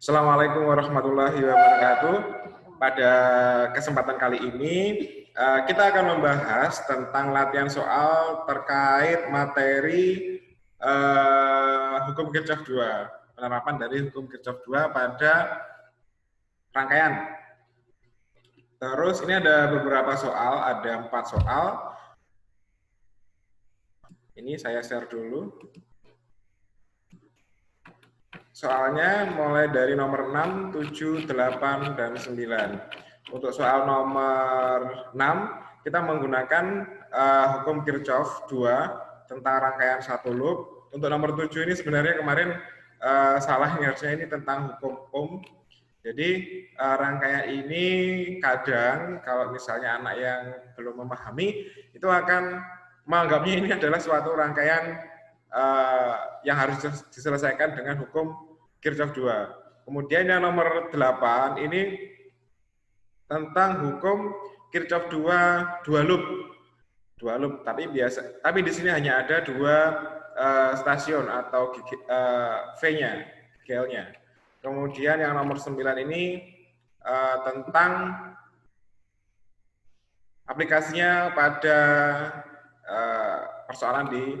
Assalamualaikum warahmatullahi wabarakatuh. Pada kesempatan kali ini, kita akan membahas tentang latihan soal terkait materi hukum Kirchhoff 2, penerapan dari hukum Kirchhoff 2 pada rangkaian. Terus ini ada beberapa soal, ada 4 soal. Ini saya share dulu. Soalnya mulai dari nomor 6, 7, 8, dan 9. Untuk soal nomor 6, kita menggunakan hukum Kirchhoff 2 tentang rangkaian satu loop. Untuk nomor 7 ini sebenarnya kemarin salah, harusnya ini tentang hukum Ohm. Jadi rangkaian ini kadang kalau misalnya anak yang belum memahami, itu akan menganggapnya ini adalah suatu rangkaian yang harus diselesaikan dengan hukum Kirchhoff 2. Kemudian yang nomor 8 ini tentang hukum Kirchhoff 2 loop. Tapi di sini hanya ada 2 stasiun atau V-nya, GL-nya. Kemudian yang nomor 9 ini tentang aplikasinya pada persoalan di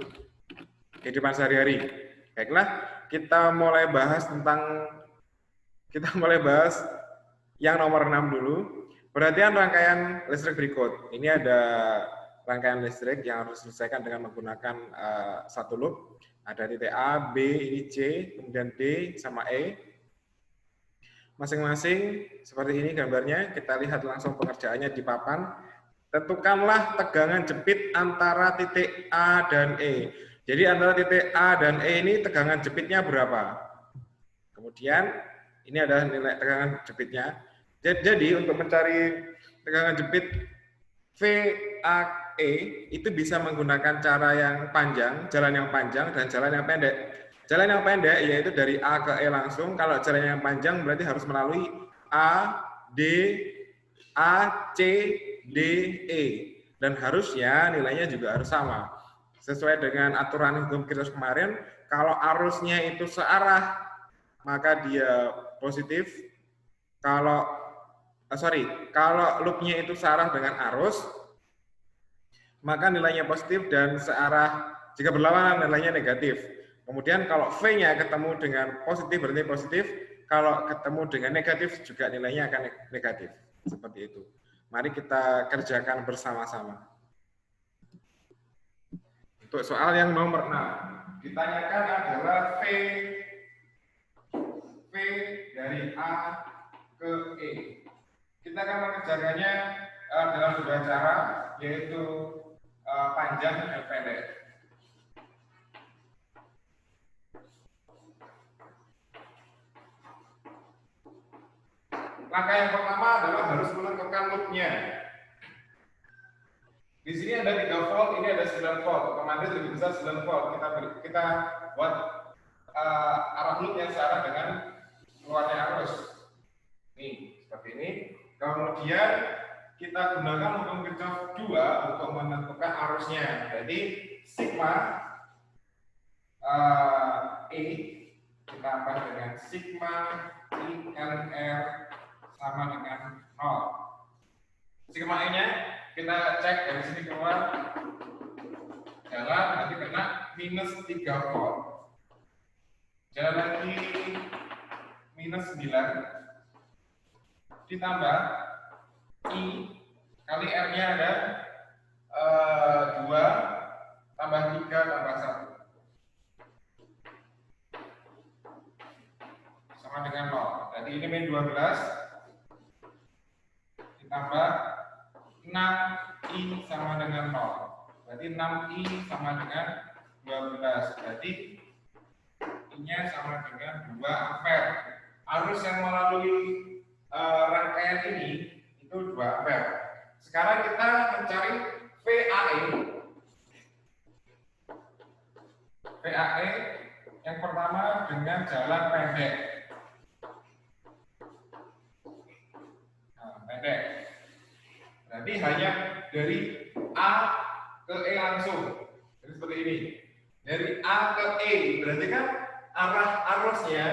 kehidupan sehari-hari. Baiklah, kita mulai bahas yang nomor 6 dulu. Perhatian rangkaian listrik berikut. Ini ada rangkaian listrik yang harus diselesaikan dengan menggunakan satu loop. Ada titik A, B, ini C, kemudian D sama E. Masing-masing seperti ini gambarnya. Kita lihat langsung pengerjaannya di papan. Tentukanlah tegangan jepit antara titik A dan E. Jadi antara titik A dan E ini tegangan jepitnya berapa? Kemudian ini adalah nilai tegangan jepitnya. Jadi untuk mencari tegangan jepit VAE itu bisa menggunakan cara yang panjang, jalan yang panjang dan jalan yang pendek. Jalan yang pendek yaitu dari A ke E langsung. Kalau jalan yang panjang berarti harus melalui A, D, A, C, D, E. Dan harusnya nilainya juga harus sama. Sesuai dengan aturan hukum Kirchhoff kemarin, kalau arusnya itu searah, maka dia positif. Kalau loopnya itu searah dengan arus, maka nilainya positif, dan searah jika berlawanan nilainya negatif. Kemudian kalau V-nya ketemu dengan positif berarti positif, kalau ketemu dengan negatif juga nilainya akan negatif. Seperti itu. Mari kita kerjakan bersama-sama. Untuk soal yang nomor 6, ditanyakan adalah V dari A ke E. Kita akan mengerjakannya dalam 2 cara, yaitu panjang dan pendek. Langkah yang pertama adalah harus menentukan loop-nya. Di sini ada 3 volt, ini ada 9 volt. Otomatis lebih besar 9 volt. Kita buat arah loop yang searah dengan keluarnya arus. Nih, seperti ini. Kemudian kita gunakan hukum Kirchhoff 2 untuk menentukan arusnya. Jadi sigma E ditambah dengan sigma ILR sama dengan 0. Sigma E-nya kita cek dari sini keluar jalan, nanti kena minus 3 volt. Jalan lagi minus 9 ditambah I kali R-nya ada 2 tambah 3 tambah 1 sama dengan 0. Jadi ini min 12 ditambah 6I sama dengan 0. Berarti 6I sama dengan 12. Berarti I-nya sama dengan 2 ampere. Arus yang melalui rangkaian ini itu 2 ampere. Sekarang kita mencari VAE. VAE yang pertama dengan jalan pendek. Pendek. Berarti hanya dari A ke E langsung. Jadi seperti ini. Dari A ke E, berarti kan arah arusnya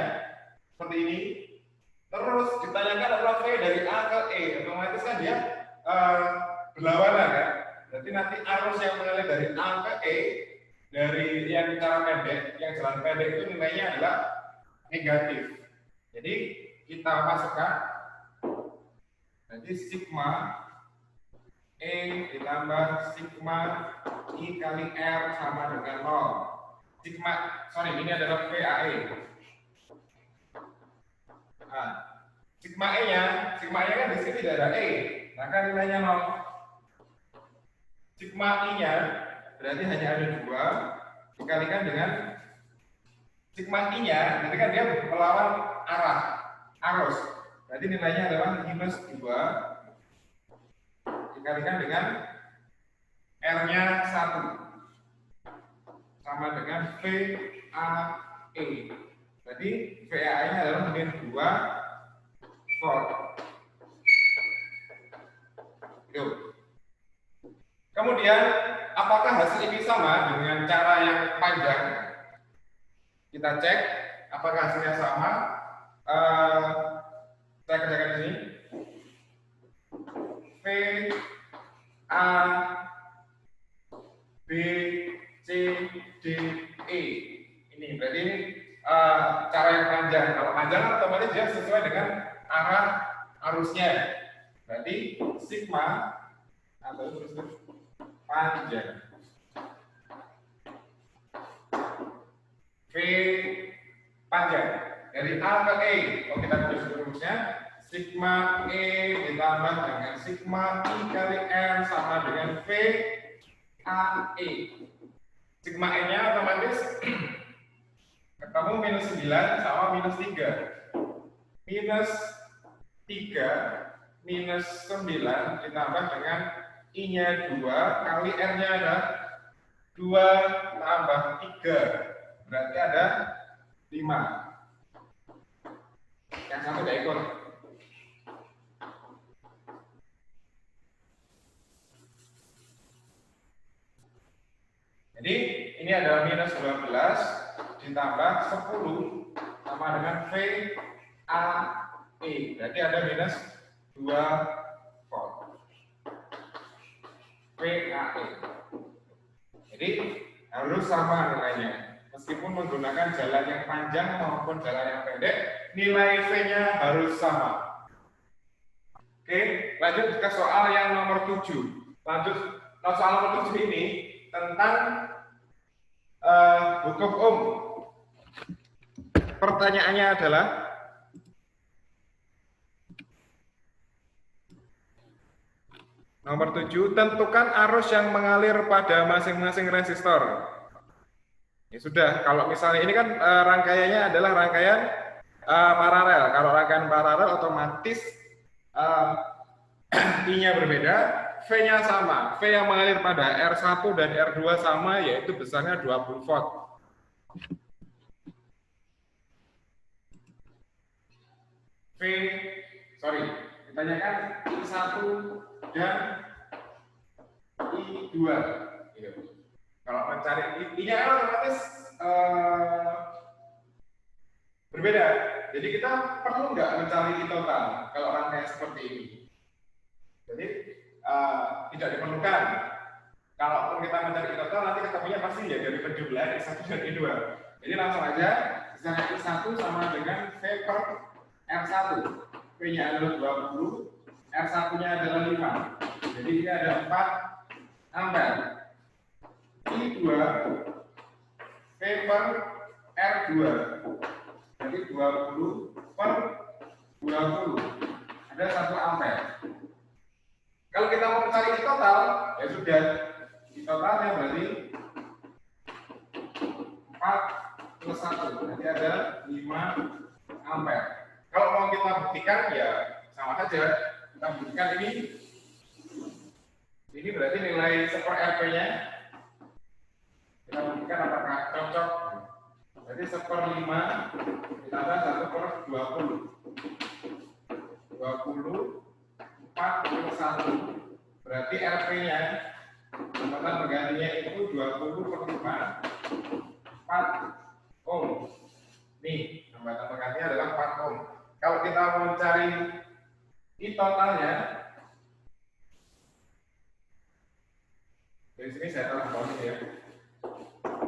seperti ini. Terus ditanyakan adalah V dari A ke E, otomatis kan dia berlawanan kan. Berarti nanti arus yang mengalir dari A ke E dari yang cara pendek, yang jalan pendek itu nilainya adalah negatif. Jadi kita masukkan nanti sigma E ditambah sigma I kali R sama dengan 0. Ini adalah VAE. Nah, sigma E-nya kan di sini tidak ada E, maka nilainya 0. Sigma I-nya berarti hanya ada 2 dikalikan dengan sigma I-nya, berarti kan dia melawan arus. Berarti nilainya adalah minus 2 dikalikan dengan R-nya 1 sama dengan VAE. Berarti VAE-nya adalah min 2 volt. Kemudian, apakah hasil ini sama dengan cara yang panjang? Kita cek apakah hasilnya sama. Saya kerjakan di sini. V A B C D E. Ini berarti cara yang panjang. Kalau panjang otomatis dia sesuai dengan arah arusnya. Berarti sigma atau terus panjang. V panjang dari A ke E. Kalau kita tulis rumusnya, sigma E ditambah dengan sigma I kali R sama dengan V A E. Sigma E-nya otomatis ketemu minus 9 sama minus 3. Minus 3 minus 9 ditambah dengan I-nya 2 kali R-nya ada 2 tambah 3. Berarti ada 5. Yang satu tidak ikut. Jadi ini adalah minus 12 ditambah 10 sama dengan VAE. Berarti ada minus 2 volt. VAE. Jadi harus sama nilainya. Meskipun menggunakan jalan yang panjang maupun jalan yang pendek, nilai V-nya harus sama. Oke, lanjut ke soal yang nomor 7. Soal nomor 7 ini tentang hukum Ohm. Pertanyaannya adalah nomor 7, tentukan arus yang mengalir pada masing-masing resistor. Ya sudah, kalau misalnya ini kan rangkaiannya adalah rangkaian paralel. Kalau rangkaian paralel otomatis I-nya berbeda, V-nya sama. V yang mengalir pada R1 dan R2 sama, yaitu besarnya 20 volt. Ditanyakan I1 dan I2. Kalau mencari I-nya kan otomatis berbeda. Jadi kita perlu nggak mencari I total kalau rangkaian seperti ini. Jadi tidak diperlukan. Kalaupun kita mencari I total, nanti ketemunya pasti ya dari penjumlahan I1 dan I2. Jadi langsung aja, misalnya I1 sama dengan V per R1. V-nya adalah 20, R1-nya adalah 5. Jadi ini ada 4 ampere. I2 V per R2. Jadi 20 per 20. Ada 1 ampere. Kalau kita mau mencari I total, ya sudah. I totalnya berarti 4 plus 1. Jadi ada 5 ampere. Kalau mau kita buktikan, ya sama saja. Kita buktikan ini berarti nilai 1 RP-nya. Kita buktikan apakah cocok. Jadi 1/5 ditambah 1/20. 20 4 plus 1. Berarti RP-nya hambatan penggantinya itu 20/5 4 ohm. Nih, hambatan penggantinya adalah 4 ohm. Kalau kita mau mencari I totalnya, dari sini saya taruh bawah ini ya.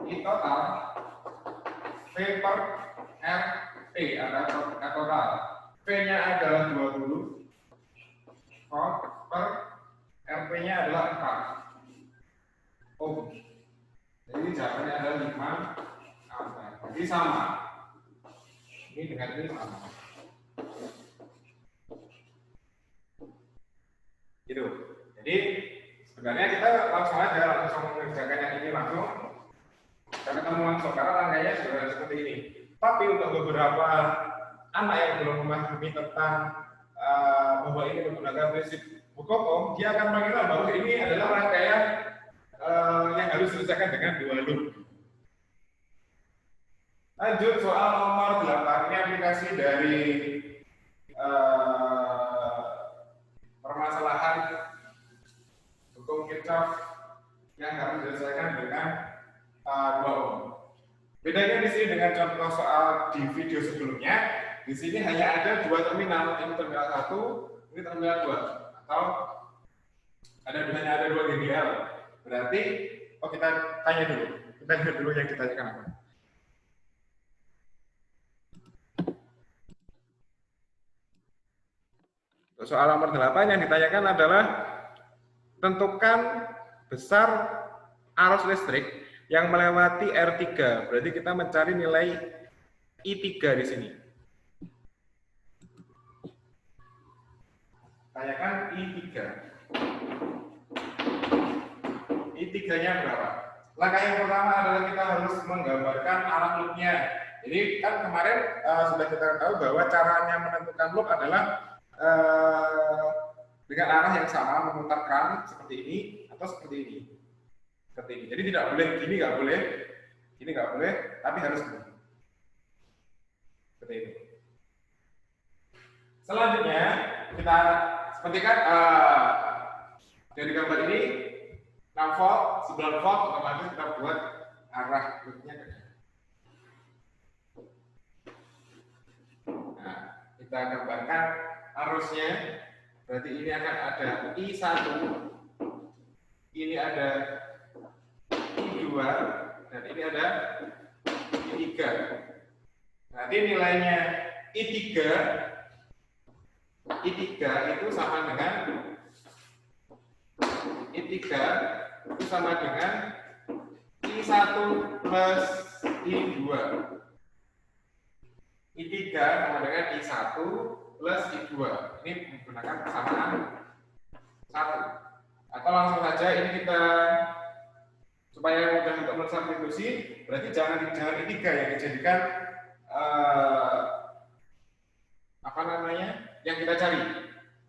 I total V per RT atau total. V-nya adalah 20, per RP-nya adalah 4 ohm. Jadi jawabannya adalah 5 ampere. Jadi sama. Ini dengan ini sama. Gitu. Jadi sebenarnya kita langsung mengerjakan yang ini langsung. Kita ketemu langsung karena rangkaiannya sudah seperti ini. Tapi untuk beberapa anak yang belum memahami tentang bahwa ini menggunakan prinsip hukum, dia akan mengira bahwa ini adalah rangkaian yang harus diselesaikan dengan 2 loop. Lanjut soal nomor 8, ini aplikasi dari permasalahan hukum Kirchhoff yang harus diselesaikan dengan 2 ohm. Bedanya di sini dengan contoh soal di video sebelumnya, di sini hanya ada 2 terminal, ini terminal 1, ini terminal 2, atau hanya ada 2 GGL. Berarti, kita tanya dulu. Kita lihat dulu yang ditanyakan apa. Soal nomor 8 yang ditanyakan adalah tentukan besar arus listrik yang melewati R3. Berarti kita mencari nilai I3 di sini. Tanyakan I3. I3-nya berapa? Langkah yang pertama adalah kita harus menggambarkan arah loop-nya. Jadi kan kemarin sudah kita tahu bahwa caranya menentukan loop adalah dengan arah yang sama, memutar keran seperti ini atau seperti ini. Seperti ini. Jadi tidak boleh gini, nggak boleh, gini nggak boleh, tapi harus begini. Seperti ini. Selanjutnya kita seperti kan dari gambar ini 6 volt, 9 volt, otomatis kita buat arah loopnya ke sini. Nah, kita gambarkan arusnya. Berarti ini akan ada I1, ini ada I2, dan ini ada I3. Nanti nilainya I3 itu sama dengan I3 itu sama dengan I1 plus I2. I3 sama dengan I1 plus I2. Ini menggunakan persamaan 1. Atau langsung saja ini kita supaya mudah untuk mensubstitusi, berarti jangan I3 yang dijadikan yang kita cari.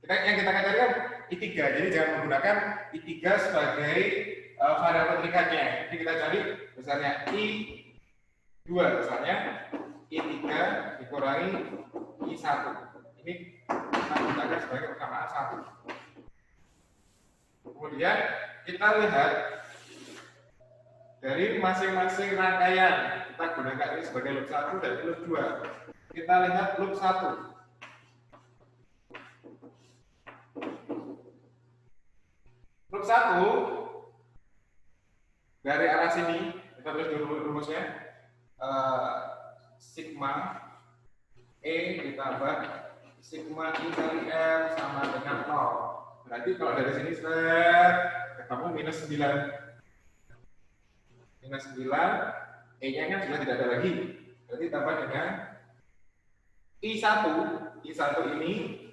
Yang kita cari kan I3, jadi jangan menggunakan I3 sebagai variabel terikatnya. Jadi kita cari misalnya I2, misalnya I3 dikurangi I1. Ini kita gunakan sebagai persamaan 1. Kemudian kita lihat dari masing-masing rangkaian, kita gunakan ini sebagai loop 1 dan loop 2. Kita lihat loop 1. Loop 1 dari arah sini, kita tulis dulu rumusnya, sigma E ditambah sigma I kali R sama dengan 0. Berarti kalau dari sini ketemu minus 9. Minus 9, E-nya kan sudah tidak ada lagi. Berarti tambah dengan I1 ini.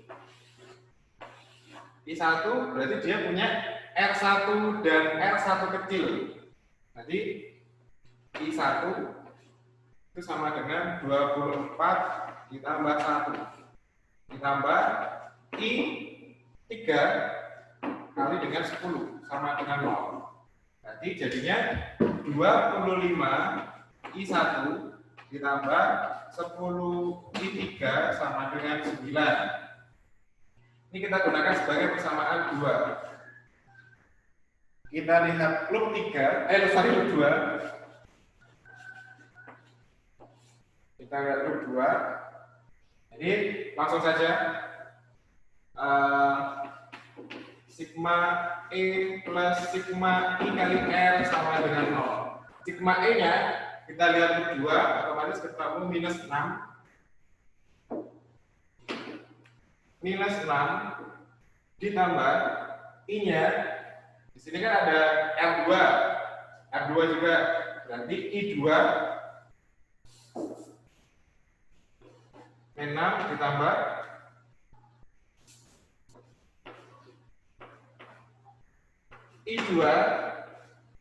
I1 berarti dia punya R1 dan R1 kecil. Jadi I1 itu sama dengan 24 ditambah 1 ditambah I3 kali dengan 10 sama dengan 0. Nanti jadinya 25 I1 ditambah 10 I3 sama dengan 9. Ini kita gunakan sebagai persamaan 2. Kita lihat loop 3, loop 2. Kita lihat loop 2. Jadi langsung saja sigma E plus sigma I kali R sama dengan 0. Sigma E nya kita lihat berdua, otomatis ketemu minus 6. Minus 6 ditambah I-nya, di sini kan ada R2. R2 juga, berarti I2 min 6 ditambah I2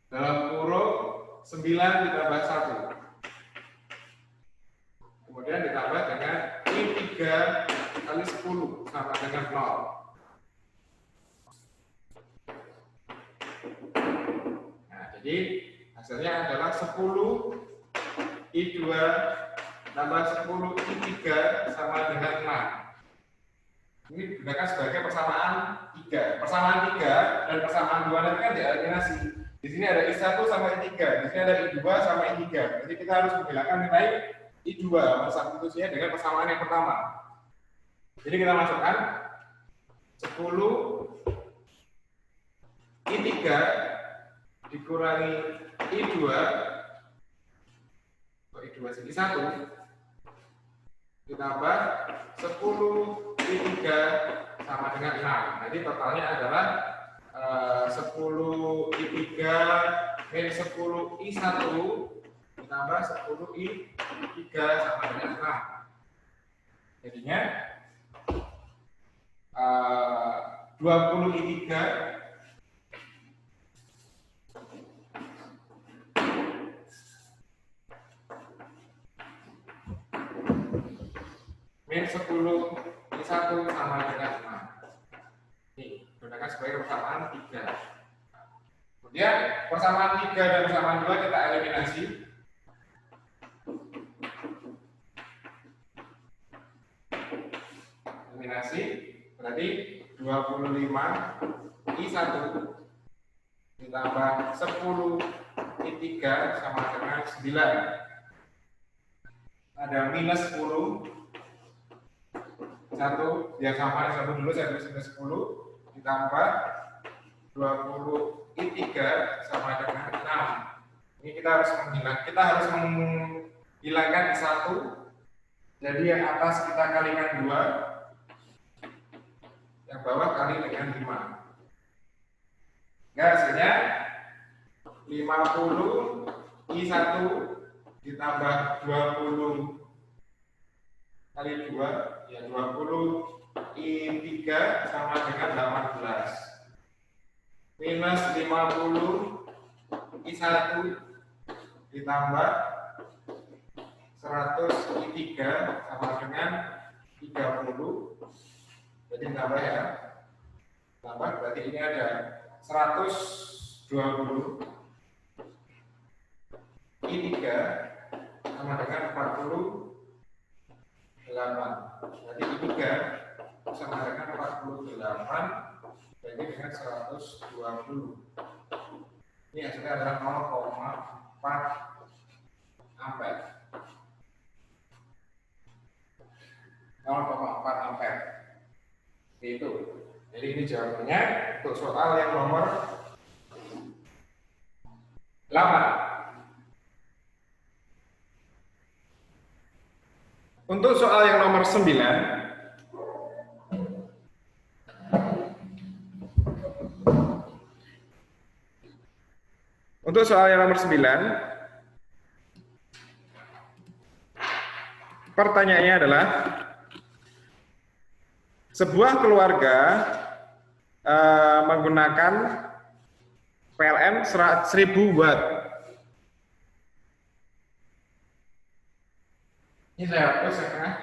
dalam kurung 9 ditambah 1. Kemudian ditambah dengan I3 kali 10 sama dengan 0. Nah, jadi hasilnya adalah 10 I2 tambah 10 I3 sama dengan 6. Ini digunakan sebagai persamaan 3. Persamaan 3 dan persamaan 2 nanti kan dieliminasi. Di sini ada I1 sama I3, di sini ada I2 sama I3. Jadi kita harus menghilangkan nilai I2 mensubstitusinya dengan persamaan yang pertama. Jadi kita masukkan 10 I3 dikurangi I2, I2 sini 1, ditambah 10 I3 sama dengan 6. Jadi totalnya adalah 10 I3 min 10 I1 ditambah 10 I3 sama dengan 6. Jadinya 20 I3 min 10 I1 sama dengan 6. Ini gunakan sebagai persamaan 3. Kemudian persamaan 3 dan persamaan 2 kita eliminasi. Eliminasi berarti 25 I1 ditambah 10 I3 sama dengan 9. Ada minus 10. 1 yang sama, satu dulu saya tulis minus 10 ditambah 20 I3 sama dengan 6. Ini kita harus menghilangkan I1. Jadi yang atas kita kalikan 2, yang bawah kali dengan 5. Nah, hasilnya 50 I1 ditambah 20 kali 2, ya 20 I3 sama dengan 18. Minus 50 I1 ditambah 100 I3 sama dengan 30. Jadi tambah ya. Tambah berarti ini ada 120 I3 sama dengan 48. Jadi I3 sama dengan 48 jadi dengan 120. Ini hasilnya adalah 0,4 ampere. 0,4 ampere. Itu. Jadi ini jawabannya untuk soal yang nomor 8. Untuk soal yang nomor 9, pertanyaannya adalah sebuah keluarga menggunakan PLN 1000 watt. Ini saya hapus ya kan?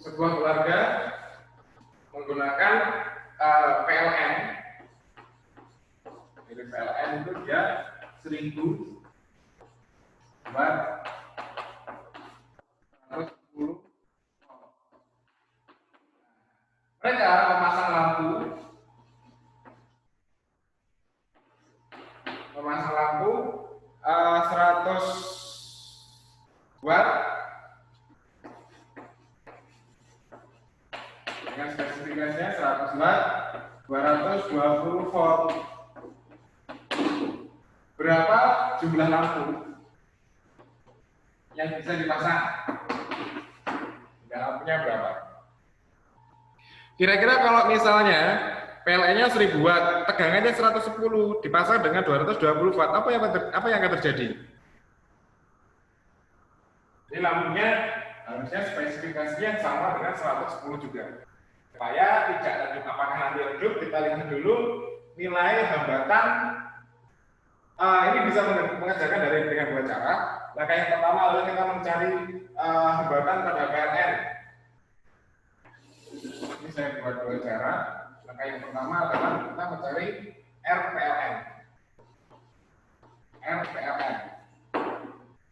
Sebuah keluarga menggunakan PLN. Jadi PLN itu dia 1000 watt watt dengan spesifikasinya 100 watt 220 volt. Berapa jumlah lampu yang bisa dipasang? Lampunya berapa? Kira-kira kalau misalnya PLN-nya 1000 watt, tegangannya 110, dipasang dengan 220 watt, apa yang akan terjadi? Jadi lampunya harusnya spesifikasinya sama dengan 110 juga. Supaya tidak redup, apakah nanti redup, kita lihat dulu nilai hambatan. Ini bisa mengerjakan dengan dua cara. Langkah yang pertama adalah kita mencari hambatan pada PLN. Ini saya buat dua cara. Langkah yang pertama adalah kita mencari RPLN. RPLN.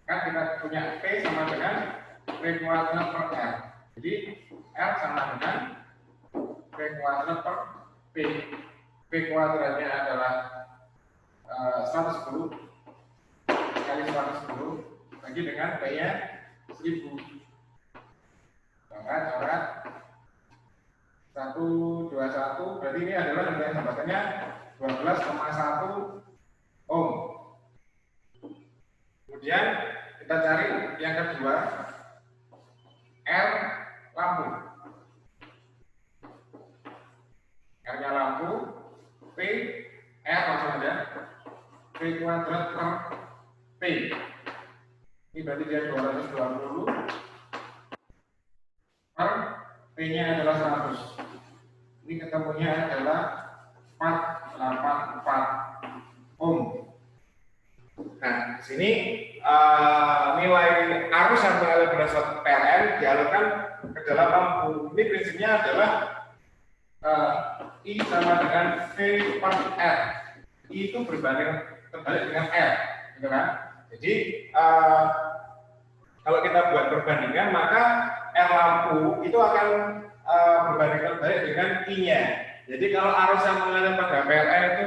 Kan kita punya P sama dengan P kuadrat per R. Jadi R sama dengan P kuadrat per P. P kuadratnya adalah 110 kali 110 bagi dengan P-nya 1000. Maka coret 121, berarti ini adalah nilai hambatannya 12,1 ohm. Kemudian kita cari yang kedua, R lampu. R-nya lampu, P, R langsung aja, P kuadrat per P. Ini berarti dia 220 per P-nya adalah 100. Ini ketemunya adalah 484 ohm. Nah, di sini nilai arus yang mengalir berdasarkan PLN dialirkan ke dalam lampu. Ini prinsipnya adalah I sama dengan V per R. I itu terbalik dengan R, gitu kan? Jadi kalau kita buat perbandingan, maka R lampu itu akan berbanding terbalik dengan I-nya. Jadi kalau arus yang mengalir pada PLN itu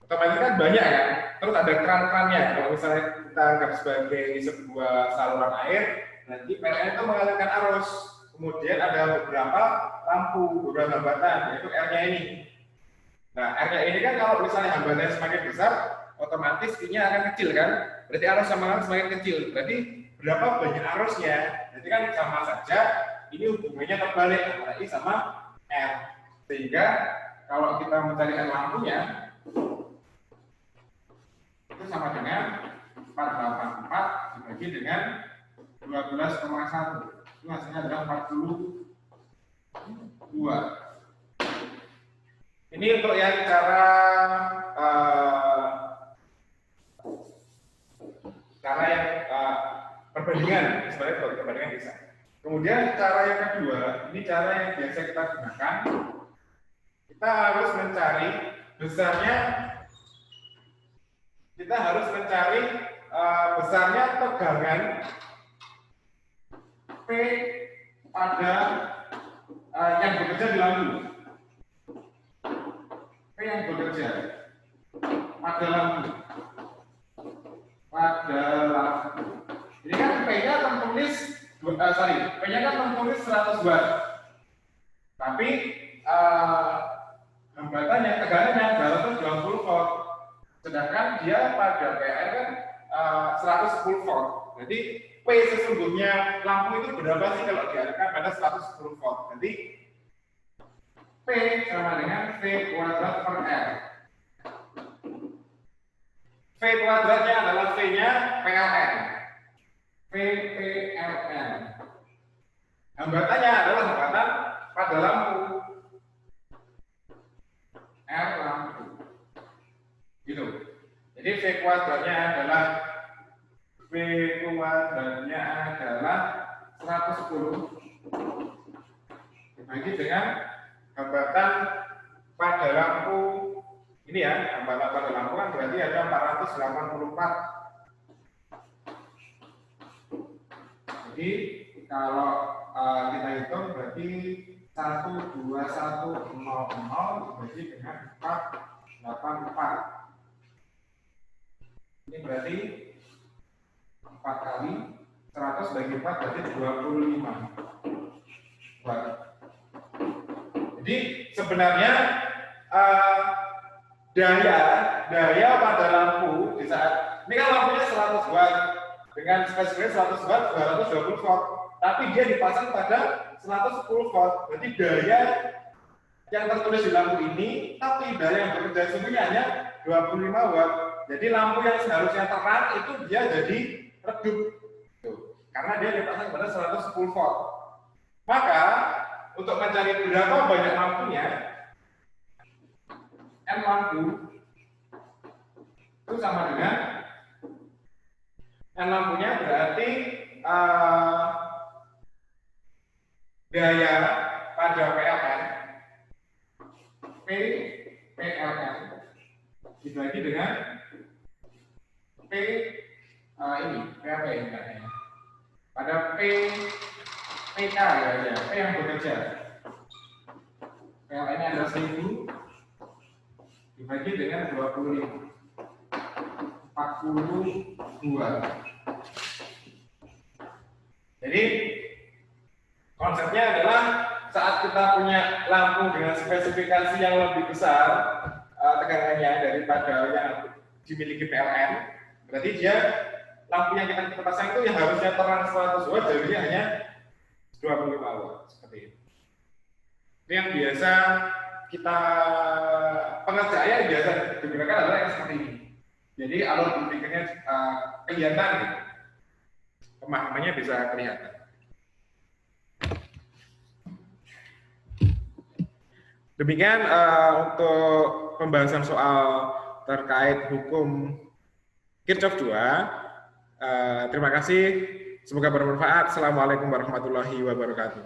otomatis kan banyak ya. Terus ada keran-kerannya. Kalau misalnya kita anggap sebagai sebuah saluran air, nanti PLN itu mengalirkan arus. Kemudian ada beberapa lampu, beberapa hambatan, yaitu R-nya ini. Nah, R-nya ini kan kalau misalnya hambatannya semakin besar, otomatis I-nya akan kecil kan? Berarti arus sama semakin kecil. Berarti berapa banyak arusnya? Jadi kan sama saja, ini hubungannya terbalik antara I sama R. Sehingga kalau kita mencari lampunya, itu sama dengan 484 dibagi dengan 12,1. Itu hasilnya adalah 42. Ini untuk yang cara yang perbandingan, sebenarnya buat perbandingan bisa. Kemudian cara yang kedua, ini cara yang biasa kita gunakan. Kita harus mencari besarnya. Kita harus mencari besarnya tegangan P pada yang bekerja di lampu. P yang bekerja pada lampu. Ini kan P-nya tertulis P-nya kan tertulis 100 watt. Tapi hambatannya, tegangannya 220 volt. Sedangkan dia pada PLN kan 110 volt. Jadi P sesungguhnya lampu itu berapa sih kalau dialirkan pada 110 volt? Jadi P sama dengan V kuadrat per R. V kuadratnya adalah V-nya PLN. V PLN. Hambatannya adalah hambatan pada lampu. R lampu. Gitu. Jadi V kuadratnya adalah 110 dibagi dengan hambatan pada lampu. Ini ya, hambatan pada lampu kan berarti ada 484. Jadi kalau kita hitung berarti 12100 dibagi dengan 484. Ini berarti 4 kali 100 bagi 4 berarti 25 watt. Jadi sebenarnya daya pada lampu di saat ini kan lampunya 100 watt dengan spesifikasi 100 watt 220 volt, tapi dia dipasang pada 110 volt. Berarti daya yang tertulis di lampu ini, tapi daya yang bekerja sesungguhnya hanya 25 watt. Jadi lampu yang seharusnya terang itu dia jadi redup. Karena dia dipasang pada 110 volt. Maka untuk mencari berapa banyak lampunya, N lampu itu sama dengan N lampunya berarti daya pada PLN PLN dibagi dengan ini PAP ya. Pada PK ya, P yang bekerja. PLN ada 1000 dibagi dengan 25. 42. Jadi konsepnya adalah saat kita punya lampu dengan spesifikasi yang lebih besar tegangannya daripada yang dimiliki PLN, berarti dia lampu yang kita pasang itu yang harusnya terang 100 watt jadinya hanya 25 watt seperti itu. Ini yang biasa kita pengerjaan biasa digunakan adalah yang seperti ini. Jadi alur berpikirnya kelihatan, gitu. Pemahamannya bisa kelihatan. Demikian untuk pembahasan soal terkait hukum Kirchhoff 2. Terima kasih, semoga bermanfaat. Assalamualaikum warahmatullahi wabarakatuh.